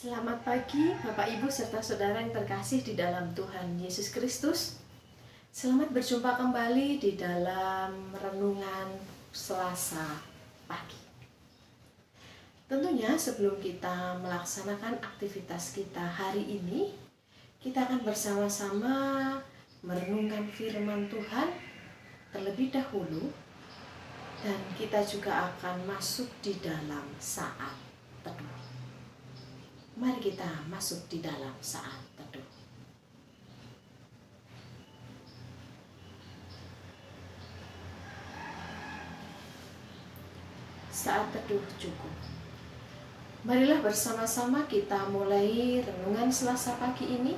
Selamat pagi Bapak Ibu serta saudara yang terkasih di dalam Tuhan Yesus Kristus. Selamat berjumpa kembali di dalam renungan Selasa pagi. Tentunya sebelum kita melaksanakan aktivitas kita hari ini, kita akan bersama-sama merenungkan firman Tuhan terlebih dahulu, dan kita juga akan masuk di dalam saat teduh. Mari kita masuk di dalam saat teduh. Saat teduh cukup. Marilah bersama-sama kita mulai renungan Selasa pagi ini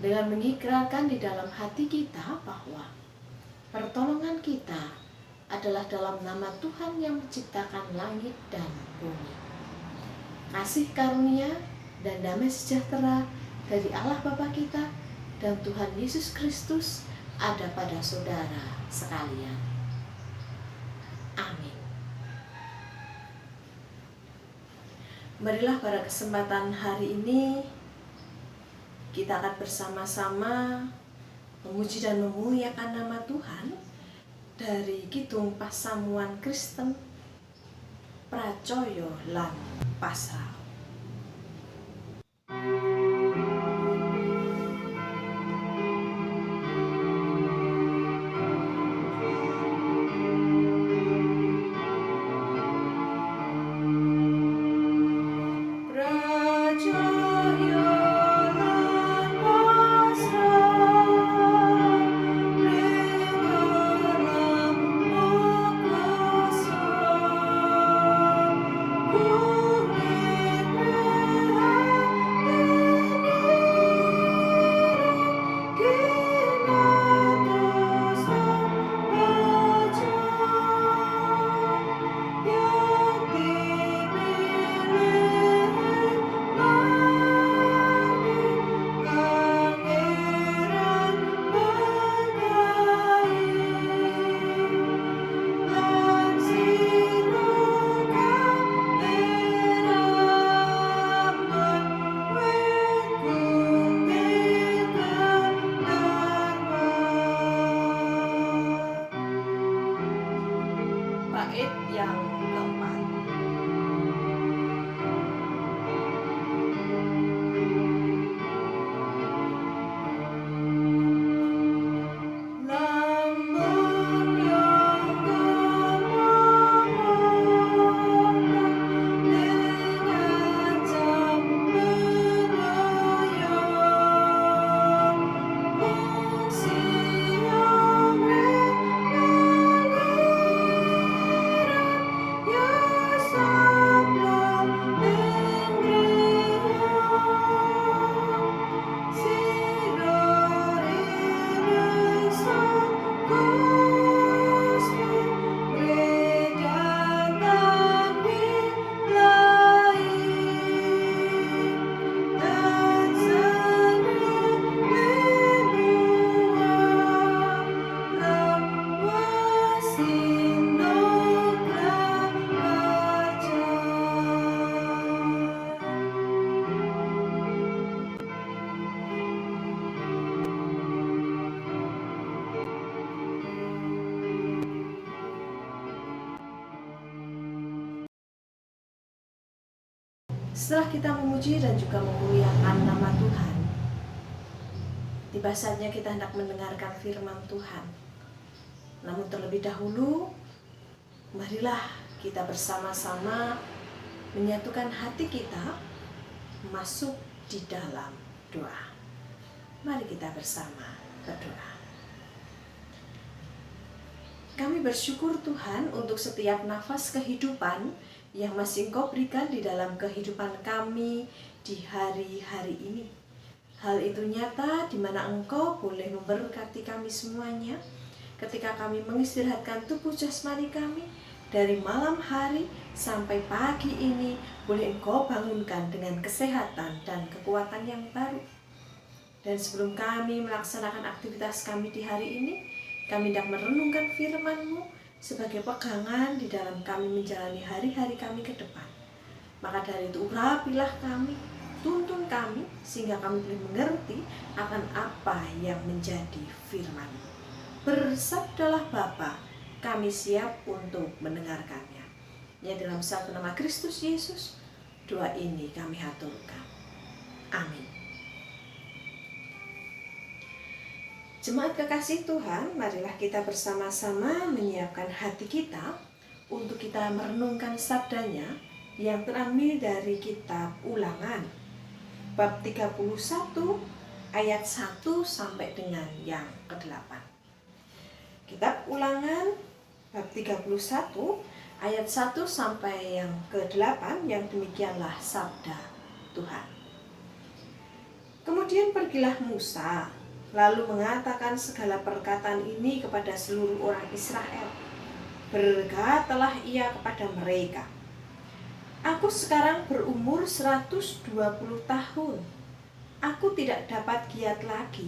dengan mengikrarkan di dalam hati kita bahwa pertolongan kita adalah dalam nama Tuhan yang menciptakan langit dan bumi. Kasih karunia dan damai sejahtera dari Allah Bapa kita dan Tuhan Yesus Kristus ada pada saudara sekalian. Amin. Marilah pada kesempatan hari ini kita akan bersama-sama memuji dan memuliakan nama Tuhan dari Kidung Pasamuan Kristen Pracoyo lan Pasrah. Bait yang keempat. Setelah kita memuji dan juga memuliakan nama Tuhan, tiba saatnya kita hendak mendengarkan firman Tuhan. Namun terlebih dahulu, marilah kita bersama-sama menyatukan hati kita masuk di dalam doa. Mari kita bersama berdoa. Kami bersyukur Tuhan untuk setiap nafas kehidupan yang masih Engkau berikan di dalam kehidupan kami di hari-hari ini. Hal itu nyata di mana Engkau boleh memberkati kami semuanya ketika kami mengistirahatkan tubuh jasmani kami dari malam hari sampai pagi ini, boleh Engkau bangunkan dengan kesehatan dan kekuatan yang baru. Dan sebelum kami melaksanakan aktivitas kami di hari ini, kami hendak merenungkan firman-Mu sebagai pegangan di dalam kami menjalani hari-hari kami ke depan. Maka dari itu urapilah kami, tuntun kami, sehingga kami boleh mengerti akan apa yang menjadi firman-Mu. Bersabdalah Bapa, kami siap untuk mendengarkannya. Ya, dalam satu nama Kristus Yesus, doa ini kami haturkan. Amin. Jemaat kekasih Tuhan, marilah kita bersama-sama menyiapkan hati kita untuk kita merenungkan sabdanya yang terambil dari kitab Ulangan bab 31 ayat 1 sampai dengan yang ke-8. Kitab Ulangan bab 31 ayat 1 sampai yang ke-8, yang demikianlah sabda Tuhan. Kemudian pergilah Musa, lalu mengatakan segala perkataan ini kepada seluruh orang Israel. Berkatalah ia kepada mereka, aku sekarang berumur 120 tahun. Aku tidak dapat giat lagi.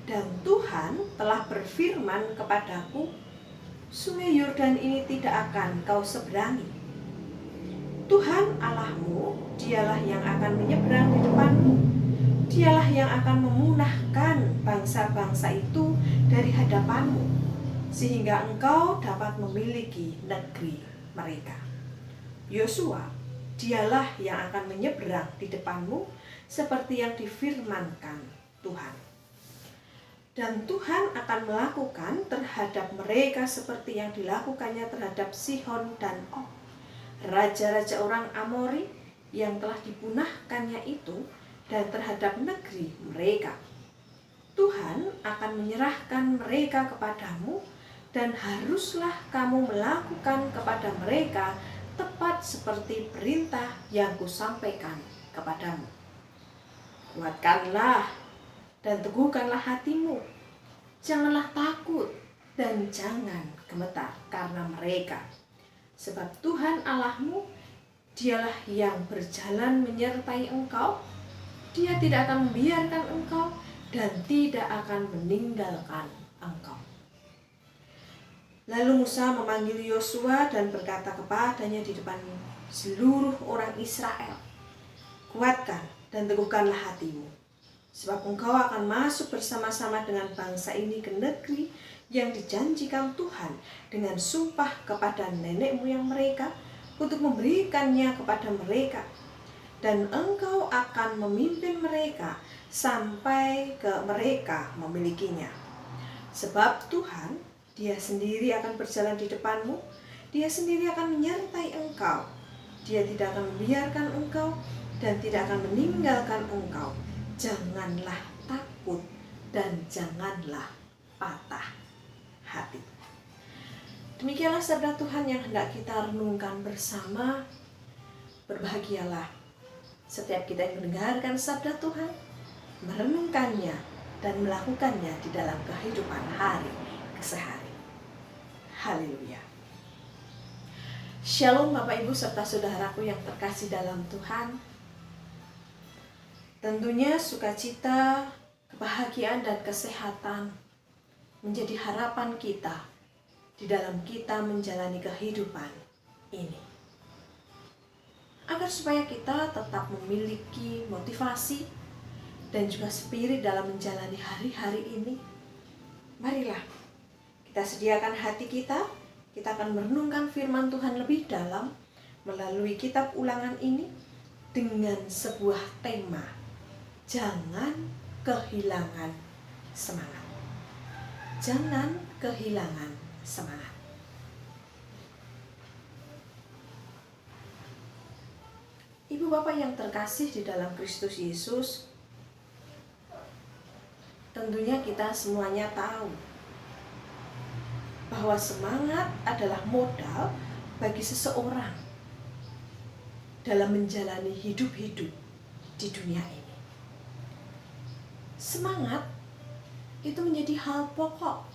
Dan Tuhan telah berfirman kepadaku, Sungai Yordan ini tidak akan kau seberangi. Tuhan Allahmu, dialah yang akan menyeberang di depanmu. Dialah yang akan memunahkan bangsa-bangsa itu dari hadapanmu, sehingga engkau dapat memiliki negeri mereka. Yosua, dialah yang akan menyeberang di depanmu seperti yang difirmankan Tuhan. Dan Tuhan akan melakukan terhadap mereka seperti yang dilakukannya terhadap Sihon dan Og, raja-raja orang Amori yang telah dipunahkannya itu, dan terhadap negeri mereka. Tuhan akan menyerahkan mereka kepadamu, dan haruslah kamu melakukan kepada mereka tepat seperti perintah yang kusampaikan kepadamu. Kuatkanlah dan teguhkanlah hatimu. Janganlah takut dan jangan gemetar karena mereka. Sebab Tuhan Allahmu, dialah yang berjalan menyertai engkau. Dia tidak akan membiarkan engkau dan tidak akan meninggalkan engkau. Lalu Musa memanggil Yosua dan berkata kepadanya di depan seluruh orang Israel, kuatkan dan teguhkanlah hatimu, sebab engkau akan masuk bersama-sama dengan bangsa ini ke negeri yang dijanjikan Tuhan dengan sumpah kepada nenek moyang mereka untuk memberikannya kepada mereka. Dan engkau akan memimpin mereka sampai ke mereka memilikinya. Sebab Tuhan, Dia sendiri akan berjalan di depanmu, Dia sendiri akan menyertai engkau. Dia tidak akan membiarkan engkau dan tidak akan meninggalkan engkau. Janganlah takut dan janganlah patah hati. Demikianlah sabda Tuhan yang hendak kita renungkan bersama. Berbahagialah setiap kita yang mendengarkan sabda Tuhan, merenungkannya dan melakukannya di dalam kehidupan hari kesehari. Haleluya. Shalom Bapak Ibu serta saudaraku yang terkasih dalam Tuhan. Tentunya sukacita, kebahagiaan dan kesehatan menjadi harapan kita di dalam kita menjalani kehidupan ini. Agar supaya kita tetap memiliki motivasi dan juga spirit dalam menjalani hari-hari ini, marilah kita sediakan hati kita. Kita akan merenungkan firman Tuhan lebih dalam melalui kitab Ulangan ini dengan sebuah tema, jangan kehilangan semangat. Jangan kehilangan semangat. Ibu Bapak yang terkasih di dalam Kristus Yesus, tentunya kita semuanya tahu bahwa semangat adalah modal bagi seseorang dalam menjalani hidup-hidup di dunia ini. Semangat itu menjadi hal pokok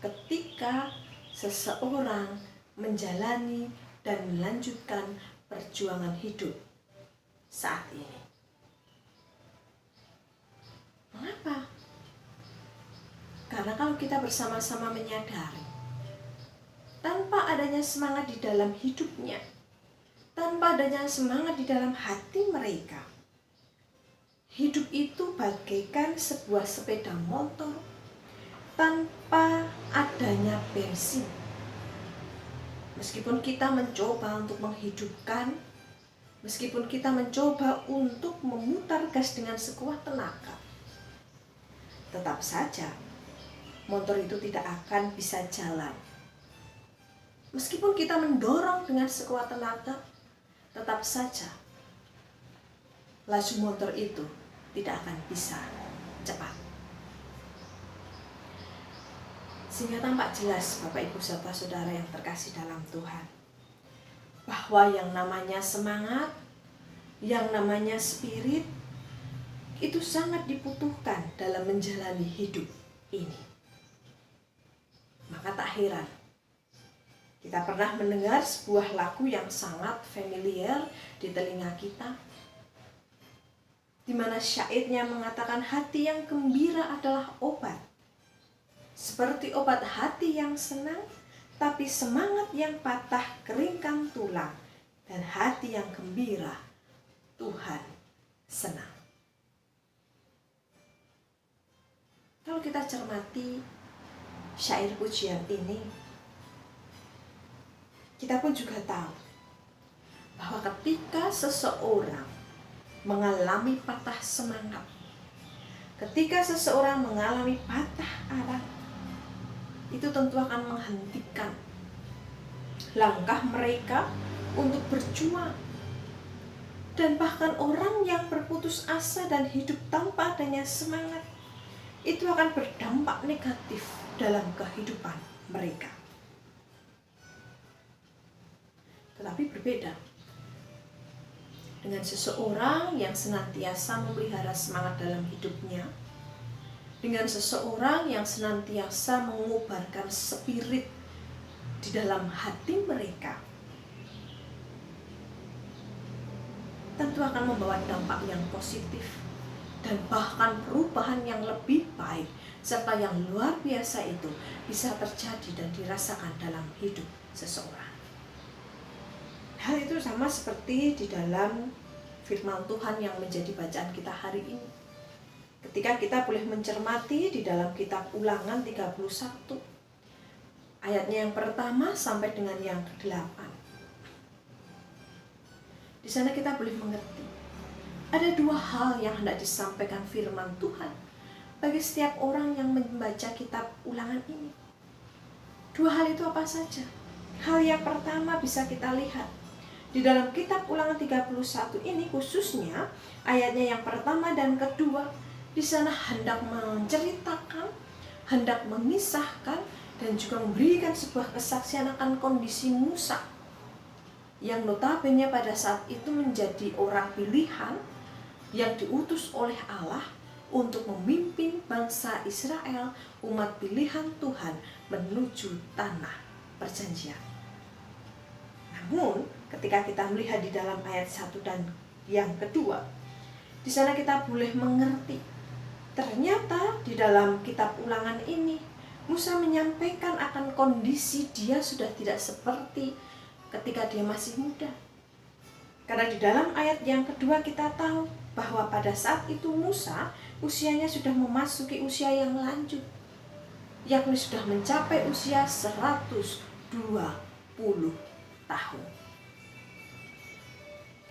ketika seseorang menjalani dan melanjutkan perjuangan hidup saat ini. Mengapa? Karena kalau kita bersama-sama menyadari tanpa adanya semangat di dalam hidupnya, Tanpa adanya semangat di dalam hati mereka, hidup itu bagaikan sebuah sepeda motor tanpa adanya bensin. Meskipun kita mencoba untuk menghidupkan, meskipun kita mencoba untuk memutar gas dengan sekuat tenaga, tetap saja motor itu tidak akan bisa jalan. Meskipun kita mendorong dengan sekuat tenaga, tetap saja laju motor itu tidak akan bisa cepat. Sehingga tampak jelas Bapak Ibu serta Saudara yang terkasih dalam Tuhan, bahwa yang namanya semangat, yang namanya spirit, itu sangat dibutuhkan dalam menjalani hidup ini. Maka tak heran kita pernah mendengar sebuah lagu yang sangat familiar di telinga kita, di mana syairnya mengatakan hati yang gembira adalah obat. Seperti obat hati yang senang, tapi semangat yang patah keringkan tulang, dan hati yang gembira Tuhan senang. Kalau kita cermati syair pujian ini, kita pun juga tahu bahwa ketika seseorang mengalami patah semangat, ketika seseorang mengalami patah arang, itu tentu akan menghentikan langkah mereka untuk berjuang. Dan bahkan orang yang berputus asa dan hidup tanpa adanya semangat, itu akan berdampak negatif dalam kehidupan mereka. Tetapi berbeda dengan seseorang yang senantiasa memelihara semangat dalam hidupnya, dengan seseorang yang senantiasa mengubarkan spirit di dalam hati mereka, tentu akan membawa dampak yang positif dan bahkan perubahan yang lebih baik serta yang luar biasa itu bisa terjadi dan dirasakan dalam hidup seseorang. Hal itu sama seperti di dalam firman Tuhan yang menjadi bacaan kita hari ini. Ketika kita boleh mencermati di dalam kitab Ulangan 31, ayatnya yang pertama sampai dengan yang ke-8. Di sana kita boleh mengerti, ada dua hal yang hendak disampaikan firman Tuhan bagi setiap orang yang membaca kitab Ulangan ini. Dua hal itu apa saja? Hal yang pertama bisa kita lihat di dalam kitab Ulangan 31 ini, khususnya ayatnya yang pertama dan kedua, di sana hendak menceritakan, hendak mengisahkan, dan juga memberikan sebuah kesaksian akan kondisi Musa, yang notabene pada saat itu menjadi orang pilihan yang diutus oleh Allah untuk memimpin bangsa Israel, umat pilihan Tuhan, menuju tanah perjanjian. Namun, ketika kita melihat di dalam ayat 1 dan yang kedua, di sana kita boleh mengerti, ternyata di dalam kitab Ulangan ini, Musa menyampaikan akan kondisi dia sudah tidak seperti ketika dia masih muda. Karena di dalam ayat yang kedua kita tahu bahwa pada saat itu Musa usianya sudah memasuki usia yang lanjut, yakni sudah mencapai usia 120 tahun.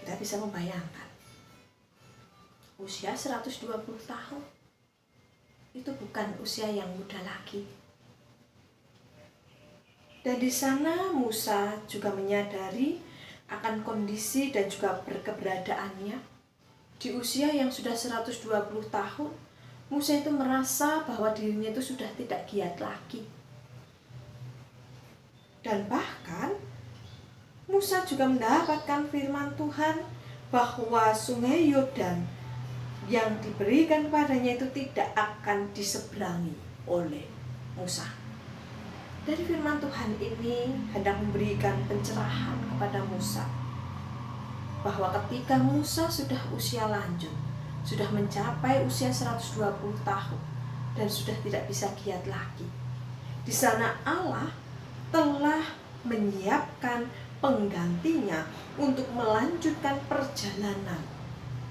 Kita bisa membayangkan usia 120 tahun itu bukan usia yang muda lagi. Dan di sana Musa juga menyadari akan kondisi dan juga berkeberadaannya. Di usia yang sudah 120 tahun, Musa itu merasa bahwa dirinya itu sudah tidak giat lagi. Dan bahkan Musa juga mendapatkan firman Tuhan bahwa sungai Yordan yang diberikan padanya itu tidak akan diseberangi oleh Musa. Dari firman Tuhan ini hendak memberikan pencerahan kepada Musa bahwa ketika Musa sudah usia lanjut, sudah mencapai usia 120 tahun dan sudah tidak bisa giat lagi, di sana Allah telah menyiapkan penggantinya untuk melanjutkan perjalanan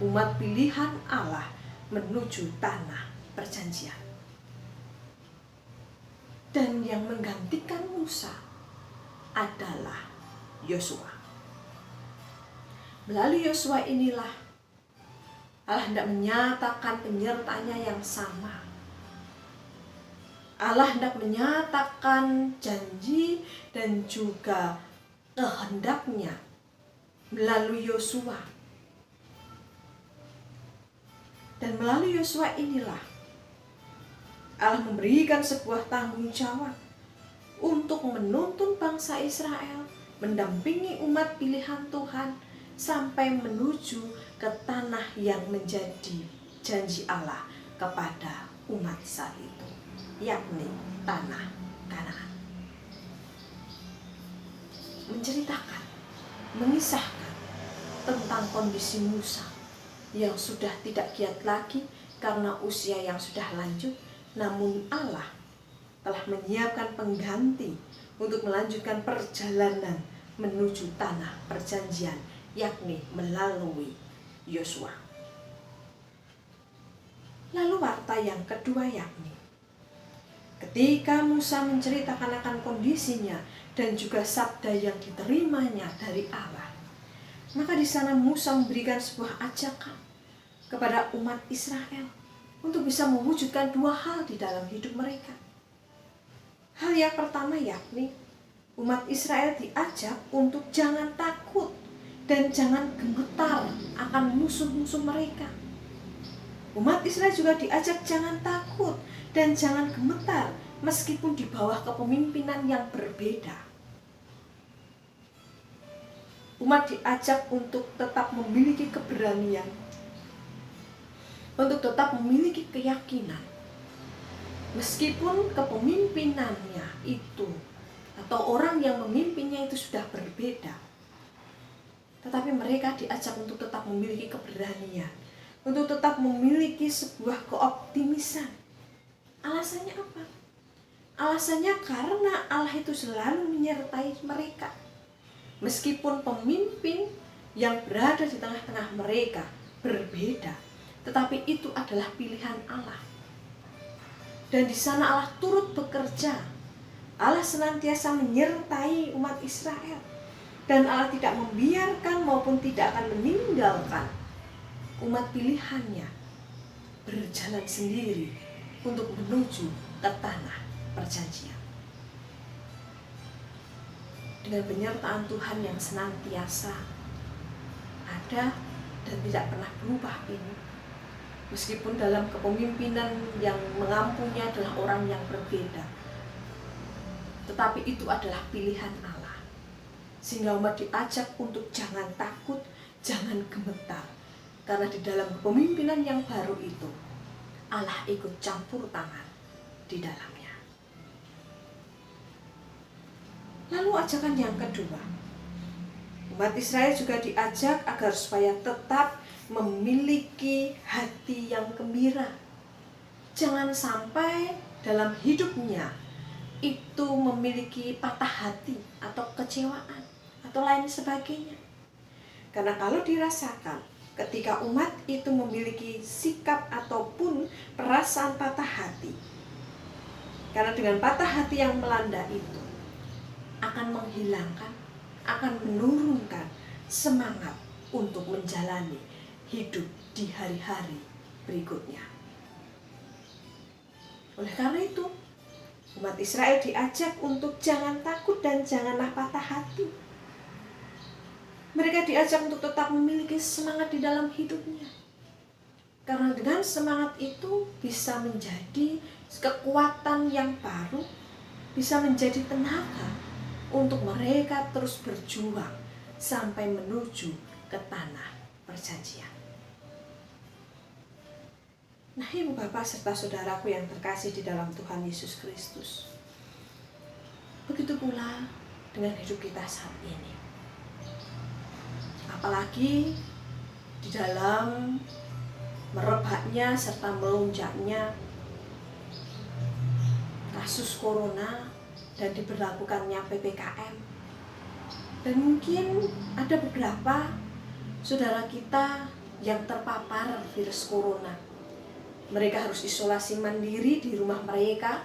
umat pilihan Allah menuju tanah perjanjian. Dan yang menggantikan Musa adalah Yosua. Melalui Yosua inilah Allah hendak menyatakan penyertaannya yang sama. Allah hendak menyatakan janji dan juga kehendaknya melalui Yosua. Dan melalui Yosua inilah Allah memberikan sebuah tanggung jawab untuk menuntun bangsa Israel, mendampingi umat pilihan Tuhan sampai menuju ke tanah yang menjadi janji Allah kepada umat saat itu, yakni tanah Kanaan. Menceritakan, mengisahkan tentang kondisi Musa yang sudah tidak giat lagi karena usia yang sudah lanjut, namun Allah telah menyiapkan pengganti untuk melanjutkan perjalanan menuju tanah perjanjian, yakni melalui Yosua. Lalu warta yang kedua yakni ketika Musa menceritakan akan kondisinya dan juga sabda yang diterimanya dari Allah, maka di sana Musa memberikan sebuah ajakan kepada umat Israel untuk bisa mewujudkan dua hal di dalam hidup mereka. Hal yang pertama yakni umat Israel diajak untuk jangan takut dan jangan gemetar akan musuh-musuh mereka. Umat Israel juga diajak jangan takut dan jangan gemetar meskipun di bawah kepemimpinan yang berbeda. Umat diajak untuk tetap memiliki keberanian, untuk tetap memiliki keyakinan. Meskipun kepemimpinannya itu atau orang yang memimpinnya itu sudah berbeda, tetapi mereka diajak untuk tetap memiliki keberanian, untuk tetap memiliki sebuah keoptimisan. Alasannya apa? Alasannya karena Allah itu selalu menyertai mereka. Meskipun pemimpin yang berada di tengah-tengah mereka berbeda, tetapi itu adalah pilihan Allah. Dan di sana Allah turut bekerja. Allah senantiasa menyertai umat Israel. Dan Allah tidak membiarkan maupun tidak akan meninggalkan umat pilihannya berjalan sendiri untuk menuju ke tanah perjanjian. Dengan penyertaan Tuhan yang senantiasa ada dan tidak pernah berubah ini, meskipun dalam kepemimpinan yang mengampunya adalah orang yang berbeda, tetapi itu adalah pilihan Allah. Sehingga umat diajak untuk jangan takut, jangan gemetar, karena di dalam kepemimpinan yang baru itu Allah ikut campur tangan di dalamnya. Lalu ajakan yang kedua, umat Israel juga diajak agar supaya tetap memiliki hati yang gembira. Jangan sampai dalam hidupnya itu memiliki patah hati atau kecewaan atau lain sebagainya. Karena kalau dirasakan ketika umat itu memiliki sikap ataupun perasaan patah hati, karena dengan patah hati yang melanda itu akan menghilangkan, akan menurunkan semangat untuk menjalani hidup di hari-hari berikutnya. Oleh karena itu, umat Israel diajak untuk jangan takut dan janganlah patah hati. Mereka diajak untuk tetap memiliki semangat di dalam hidupnya. Karena dengan semangat itu bisa menjadi kekuatan yang baru, bisa menjadi tenaga untuk mereka terus berjuang sampai menuju ke tanah perjanjian. Nah, Ibu Bapak serta saudaraku yang terkasih di dalam Tuhan Yesus Kristus, begitu pula dengan hidup kita saat ini. Apalagi di dalam merebaknya serta melonjaknya kasus corona dan diberlakukannya PPKM, Dan mungkin ada beberapa saudara kita yang terpapar virus corona. Mereka harus isolasi mandiri di rumah mereka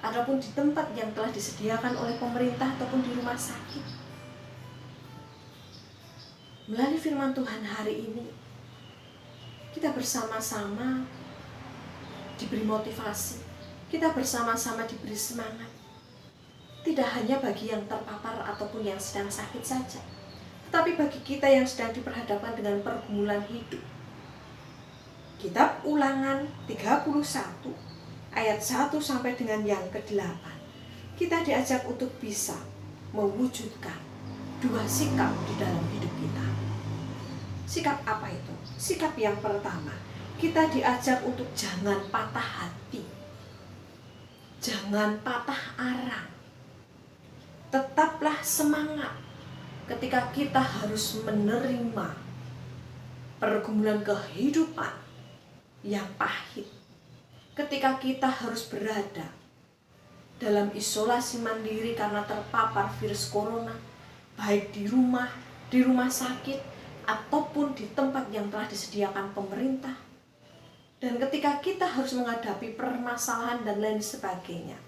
ataupun di tempat yang telah disediakan oleh pemerintah ataupun di rumah sakit. Melalui firman Tuhan hari ini, kita bersama-sama diberi motivasi, kita bersama-sama diberi semangat. Tidak hanya bagi yang terpapar ataupun yang sedang sakit saja, tetapi bagi kita yang sedang diperhadapkan dengan pergumulan hidup. Kitab Ulangan 31 ayat 1 sampai dengan yang ke-8. Kita diajak untuk bisa mewujudkan dua sikap di dalam hidup kita. Sikap apa itu? Sikap yang pertama, kita diajak untuk jangan patah hati. Jangan patah arang. Tetaplah semangat ketika kita harus menerima pergumulan kehidupan yang pahit. Ketika kita harus berada dalam isolasi mandiri karena terpapar virus corona, baik di rumah sakit, ataupun di tempat yang telah disediakan pemerintah. Dan ketika kita harus menghadapi permasalahan dan lain sebagainya,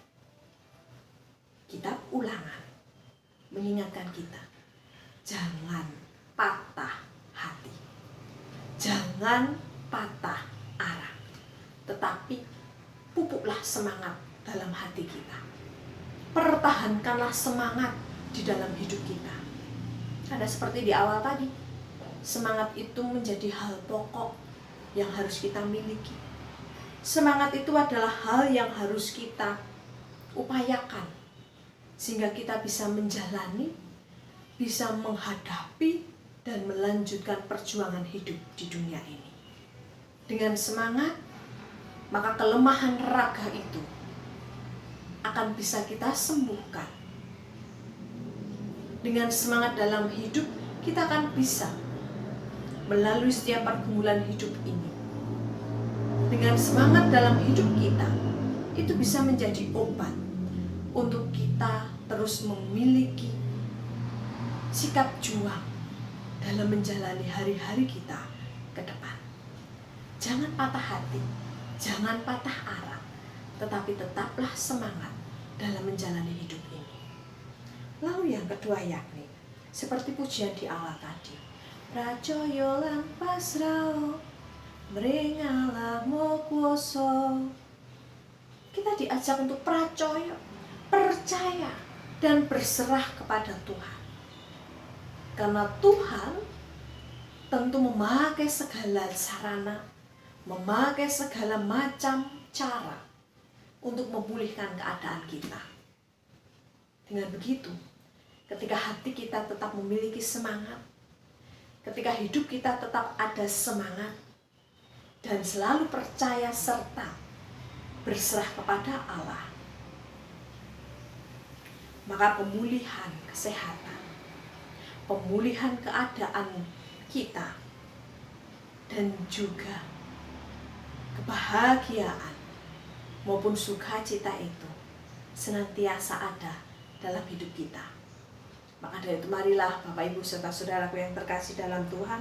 Kitab Ulangan mengingatkan kita, jangan patah hati, jangan patah arang, tetapi pupuklah semangat dalam hati kita. Pertahankanlah semangat di dalam hidup kita. Ada seperti di awal tadi, semangat itu menjadi hal pokok yang harus kita miliki. Semangat itu adalah hal yang harus kita upayakan, sehingga kita bisa menjalani, bisa menghadapi, dan melanjutkan perjuangan hidup di dunia ini. Dengan semangat, maka kelemahan raga itu akan bisa kita sembuhkan. Dengan semangat dalam hidup, kita akan bisa melalui setiap pergumulan hidup ini. Dengan semangat dalam hidup kita, itu bisa menjadi obat untuk kita terus memiliki sikap juang dalam menjalani hari-hari kita ke depan. Jangan patah hati, jangan patah arang, tetapi tetaplah semangat dalam menjalani hidup ini. Lalu yang kedua yakni, seperti pujian di awal tadi, Prajoyo lan pasrao, mringalah mo kuoso. Kita diajak untuk percaya, percaya, dan berserah kepada Tuhan. Karena Tuhan tentu memakai segala sarana, memakai segala macam cara untuk memulihkan keadaan kita. Dengan begitu, ketika hati kita tetap memiliki semangat, ketika hidup kita tetap ada semangat, dan selalu percaya serta berserah kepada Allah, maka pemulihan kesehatan, pemulihan keadaan kita, dan juga kebahagiaan maupun sukacita itu senantiasa ada dalam hidup kita. Maka dari itu marilah Bapak Ibu serta saudaraku yang terkasih dalam Tuhan,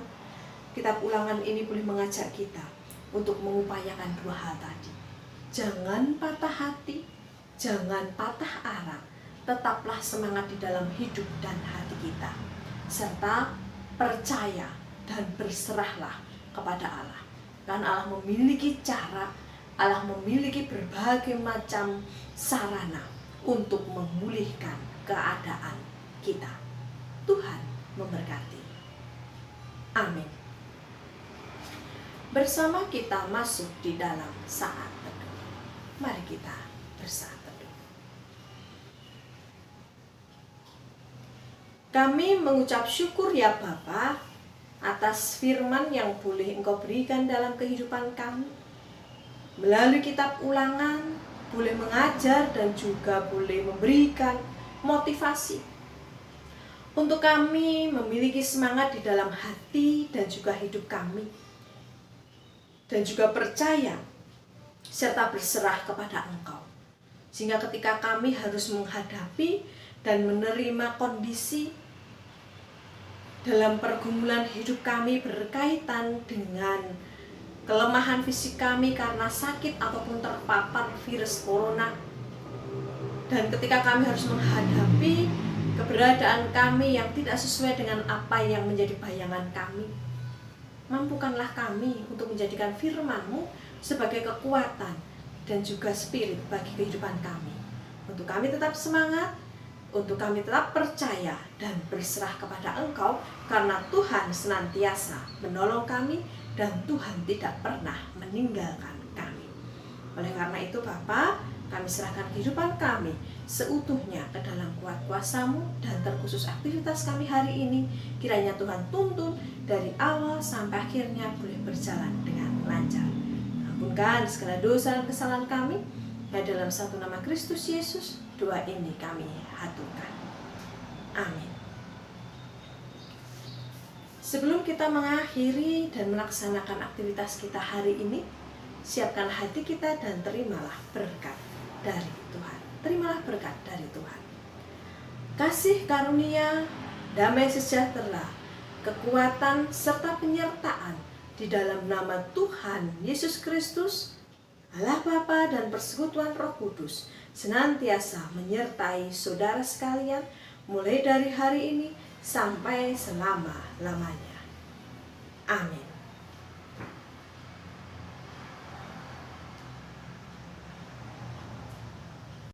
Kitab Ulangan ini boleh mengajak kita untuk mengupayakan dua hal tadi. Jangan patah hati, jangan patah arang, tetaplah semangat di dalam hidup dan hati kita, serta percaya dan berserahlah kepada Allah. Karena Allah memiliki cara, Allah memiliki berbagai macam sarana untuk memulihkan keadaan kita. Tuhan memberkati. Amin. Bersama kita masuk di dalam saat teduh. Mari kita bersaat teduh. Kami mengucap syukur ya Bapa atas firman yang boleh Engkau berikan dalam kehidupan kami. Melalui kitab Ulangan boleh mengajar dan juga boleh memberikan motivasi untuk kami memiliki semangat di dalam hati dan juga hidup kami, dan juga percaya serta berserah kepada Engkau, sehingga ketika kami harus menghadapi dan menerima kondisi dalam pergumulan hidup kami berkaitan dengan kelemahan fisik kami karena sakit ataupun terpapar virus corona. Dan ketika kami harus menghadapi keberadaan kami yang tidak sesuai dengan apa yang menjadi bayangan kami, mampukanlah kami untuk menjadikan firman-Mu sebagai kekuatan dan juga spirit bagi kehidupan kami. Untuk kami tetap semangat, untuk kami tetap percaya dan berserah kepada Engkau, karena Tuhan senantiasa menolong kami dan Tuhan tidak pernah meninggalkan kami. Oleh karena itu Bapa, kami serahkan kehidupan kami seutuhnya ke dalam kuat kuasa-Mu, dan terkhusus aktivitas kami hari ini, kiranya Tuhan tuntun dari awal sampai akhirnya boleh berjalan dengan lancar. Ampunkan segala dosa dan kesalahan kami, ya dalam satu nama Kristus Yesus, doa ini kami haturkan. Amin. Sebelum kita mengakhiri dan melaksanakan aktivitas kita hari ini, siapkan hati kita dan terimalah berkat dari Tuhan. Terimalah berkat dari Tuhan. Kasih karunia, damai sejahtera, kekuatan serta penyertaan di dalam nama Tuhan Yesus Kristus, Allah Bapa dan persekutuan Roh Kudus senantiasa menyertai saudara sekalian mulai dari hari ini sampai selama-lamanya. Amin.